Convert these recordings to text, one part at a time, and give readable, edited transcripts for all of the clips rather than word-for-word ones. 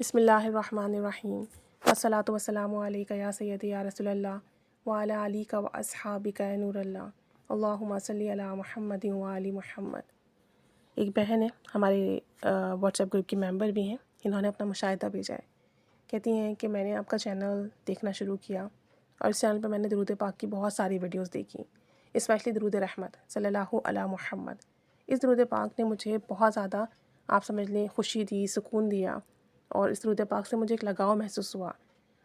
بسم اللہ الرحمن الرحیم والصلاۃ والسلام علیک یا سیدی یا رسول اللہ وعلی آلک و اصحابک یا نور اللہ اللہم صلی علی محمد وعلی محمد۔ ایک بہن ہے ہمارے واٹس ایپ گروپ کی ممبر بھی ہیں، انہوں نے اپنا مشاہدہ بھیجا ہے۔ کہتی ہیں کہ میں نے آپ کا چینل دیکھنا شروع کیا اور اس چینل پہ میں نے درود پاک کی بہت ساری ویڈیوز دیکھی، اسپیشلی درود رحمت صلی اللہ علی محمد۔ اس درود پاک نے مجھے بہت زیادہ آپ سمجھ لیں خوشی دی، سکون دیا، اور اس درود پاک سے مجھے ایک لگاؤ محسوس ہوا۔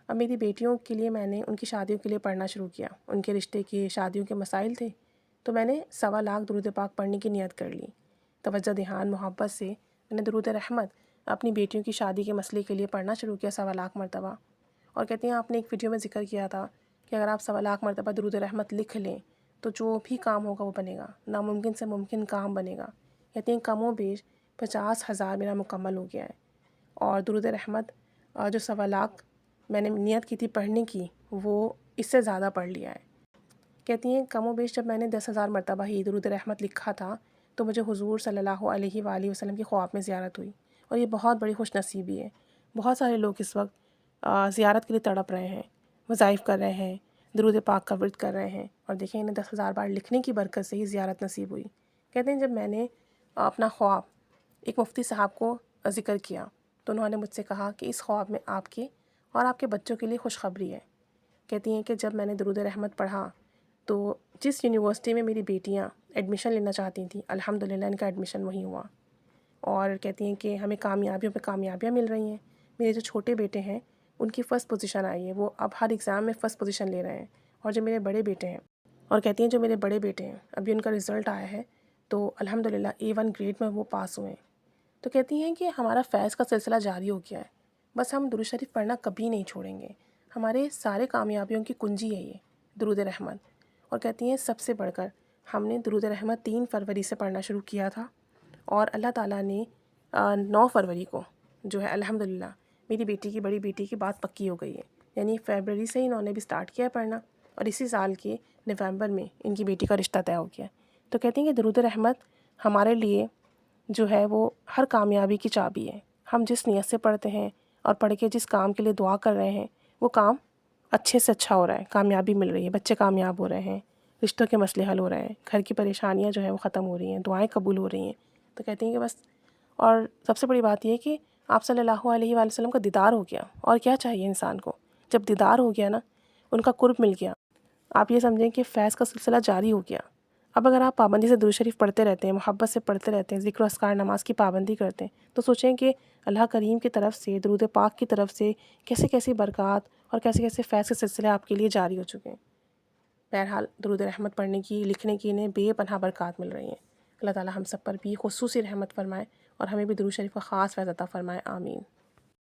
اب میری بیٹیوں کے لیے میں نے ان کی شادیوں کے لیے پڑھنا شروع کیا، ان کے رشتے کے شادیوں کے مسائل تھے، تو میں نے 1.25 درود پاک پڑھنے کی نیت کر لی۔ توجہ دھیان محبت سے میں نے درود رحمت اپنی بیٹیوں کی شادی کے مسئلے کے لیے پڑھنا شروع کیا 1.25 مرتبہ۔ اور کہتی ہیں آپ نے ایک ویڈیو میں ذکر کیا تھا کہ اگر آپ 1.25 مرتبہ درود رحمت لکھ لیں تو جو بھی کام ہوگا وہ بنے گا، ناممکن سے ممکن کام بنے گا۔ کہتی ہیں کم و بیش 50,000 میرا مکمل ہو گیا ہے، اور درود رحمت جو 1.25 میں نے نیت کی تھی پڑھنے کی وہ اس سے زیادہ پڑھ لیا ہے۔ کہتی ہیں کم و بیش جب میں نے 10,000 مرتبہ ہی درود رحمت لکھا تھا تو مجھے حضور صلی اللہ علیہ وآلہ وسلم کی خواب میں زیارت ہوئی، اور یہ بہت بڑی خوش نصیبی ہے۔ بہت سارے لوگ اس وقت زیارت کے لیے تڑپ رہے ہیں، وظائف کر رہے ہیں، درود پاک کا ورد کر رہے ہیں، اور دیکھیں انہیں 10,000 بار لکھنے کی برکت سے ہی زیارت نصیب ہوئی۔ کہتے ہیں جب میں نے اپنا خواب ایک مفتی صاحب کو ذکر کیا تو انہوں نے مجھ سے کہا کہ اس خواب میں آپ کے اور آپ کے بچوں کے لیے خوشخبری ہے۔ کہتی ہیں کہ جب میں نے درود رحمت پڑھا تو جس یونیورسٹی میں میری بیٹیاں ایڈمیشن لینا چاہتی تھیں الحمدللہ ان کا ایڈمیشن وہیں ہوا، اور کہتی ہیں کہ ہمیں کامیابیوں پہ کامیابیاں مل رہی ہیں۔ میرے جو چھوٹے بیٹے ہیں ان کی فرسٹ پوزیشن آئی ہے، وہ اب ہر ایگزام میں فرسٹ پوزیشن لے رہے ہیں، اور جو میرے بڑے بیٹے ہیں، اور کہتی ہیں جو میرے بڑے بیٹے ہیں ابھی ان کا رزلٹ آیا ہے تو الحمدللہ A1 گریڈ میں وہ پاس ہوئے ہیں۔ تو کہتی ہیں کہ ہمارا فیض کا سلسلہ جاری ہو گیا ہے، بس ہم درود شریف پڑھنا کبھی نہیں چھوڑیں گے، ہمارے سارے کامیابیوں کی کنجی ہے یہ درود رحمت۔ اور کہتی ہیں سب سے بڑھ کر ہم نے درود رحمت 3 فروری سے پڑھنا شروع کیا تھا، اور اللہ تعالیٰ نے 9 فروری کو جو ہے الحمدللہ میری بیٹی کی بڑی بیٹی کی بات پکی ہو گئی ہے، یعنی فیبرری سے انہوں نے بھی سٹارٹ کیا ہے پڑھنا، اور اسی سال کے نومبر میں ان کی بیٹی کا رشتہ طے ہو گیا۔ تو کہتی ہیں کہ درود رحمت ہمارے لیے جو ہے وہ ہر کامیابی کی چابی ہے۔ ہم جس نیت سے پڑھتے ہیں اور پڑھ کے جس کام کے لیے دعا کر رہے ہیں وہ کام اچھے سے اچھا ہو رہا ہے، کامیابی مل رہی ہے، بچے کامیاب ہو رہے ہیں، رشتوں کے مسئلے حل ہو رہے ہیں، گھر کی پریشانیاں جو ہیں وہ ختم ہو رہی ہیں، دعائیں قبول ہو رہی ہیں۔ تو کہتی ہیں کہ بس، اور سب سے بڑی بات یہ ہے کہ آپ صلی اللہ علیہ وآلہ وسلم کا دیدار ہو گیا، اور کیا چاہیے انسان کو؟ جب دیدار ہو گیا نا، ان کا قرب مل گیا، آپ یہ سمجھیں کہ فیض کا سلسلہ جاری ہو گیا۔ اب اگر آپ پابندی سے درود شریف پڑھتے رہتے ہیں، محبت سے پڑھتے رہتے ہیں، ذکر و اذکار نماز کی پابندی کرتے ہیں، تو سوچیں کہ اللہ کریم کی طرف سے، درود پاک کی طرف سے کیسے کیسی برکات اور کیسے کیسے فیض کے سلسلے آپ کے لیے جاری ہو چکے ہیں۔ بہرحال درود رحمت پڑھنے کی، لکھنے کی انہیں بے پناہ برکات مل رہی ہیں۔ اللہ تعالیٰ ہم سب پر بھی خصوصی رحمت فرمائے اور ہمیں بھی درود شریف کا خاص فیض عطا فرمائے، آمین۔